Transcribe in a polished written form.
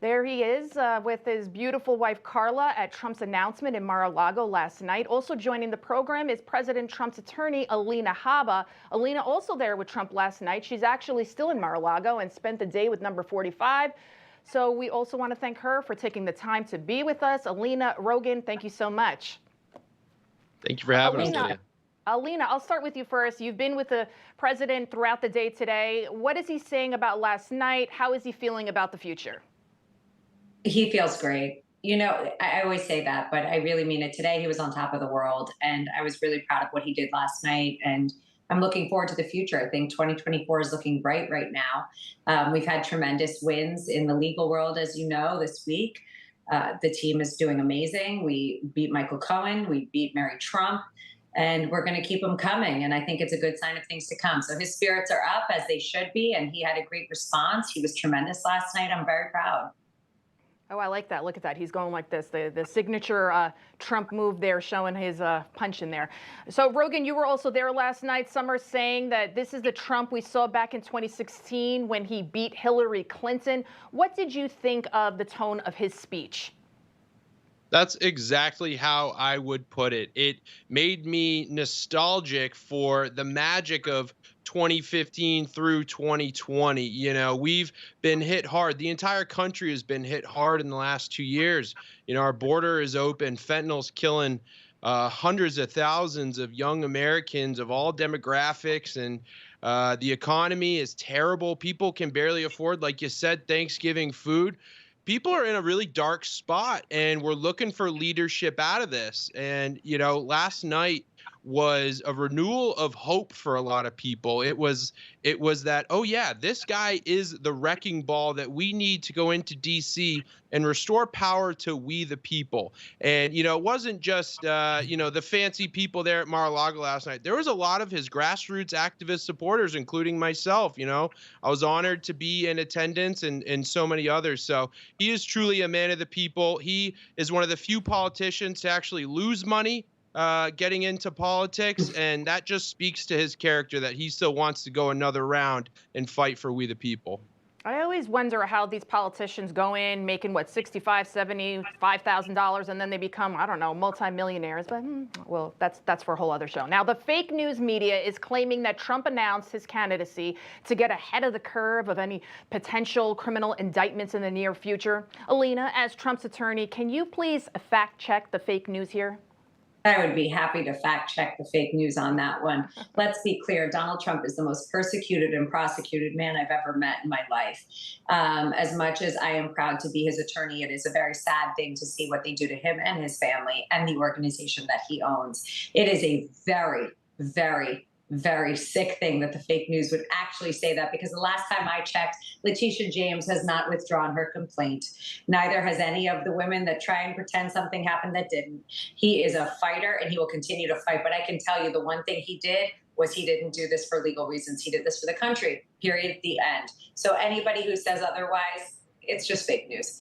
There he is with his beautiful wife Carla at Trump's announcement in Mar-a-Lago last night. Also joining the program is President Trump's attorney Alina Habba. Alina also there with Trump last night. She's actually still in Mar-a-Lago and spent the day with number 45. So we also want to thank her for taking the time to be with us. Alina, Rogan, thank you so much. Thank you for having us today. Alina, I'll start with you first. You've been with the president throughout the day today. What is he saying about last night? How is he feeling about the future? He feels great. You know, I always say that, but I really mean it. Today, he was on top of the world, and I was really proud of what he did last night. And I'm looking forward to the future. I think 2024 is looking bright right now. We've had tremendous wins in the legal world, as you know, this week. The team is doing amazing. We beat Michael Cohen, we beat Mary Trump, and we're going to keep them coming. And I think it's a good sign of things to come. So his spirits are up, as they should be, and he had a great response. He was tremendous last night. I'm very proud. Oh, I like that. Look at that. He's going like this. The signature Trump move there, showing his punch in there. So, Rogan, you were also there last night. Some are saying that this is the Trump we saw back in 2016 when he beat Hillary Clinton. What did you think of the tone of his speech? That's exactly how I would put it. It made me nostalgic for the magic of 2015 through 2020. You know, we've been hit hard. The entire country has been hit hard in the last 2 years. You know, our border is open. Fentanyl's killing hundreds of thousands of young Americans of all demographics, and the economy is terrible. People can barely afford, like you said, Thanksgiving food. People are in a really dark spot, and we're looking for leadership out of this. And, you know, last night was a renewal of hope for a lot of people. It was that, oh yeah, this guy is the wrecking ball that we need to go into DC and restore power to we the people. And, you know, it wasn't just the fancy people there at Mar-a-Lago last night. There was a lot of his grassroots activist supporters, including myself. You know, I was honored to be in attendance, and so many others. So he is truly a man of the people. He is one of the few politicians to actually lose money getting into politics, and that just speaks to his character, that he still wants to go another round and fight for we the people. I always wonder how these politicians go in making what, $65,000, $75,000, and then they become, I don't know, multimillionaires. But well, that's for a whole other show. Now, the fake news media is claiming that Trump announced his candidacy to get ahead of the curve of any potential criminal indictments in the near future. Alina, as Trump's attorney, can you please fact check the fake news here? I would be happy to fact check the fake news on that one. Let's be clear. Donald Trump is the most persecuted and prosecuted man I've ever met in my life. As much as I am proud to be his attorney, it is a very sad thing to see what they do to him and his family and the organization that he owns. It is a very, very, very sick thing that the fake news would actually say that, because the last time I checked, Letitia James has not withdrawn her complaint. Neither has any of the women that try and pretend something happened that didn't. He is a fighter, and he will continue to fight. But I can tell you the one thing he did was he didn't do this for legal reasons. He did this for the country, period, the end. So anybody who says otherwise, it's just fake news.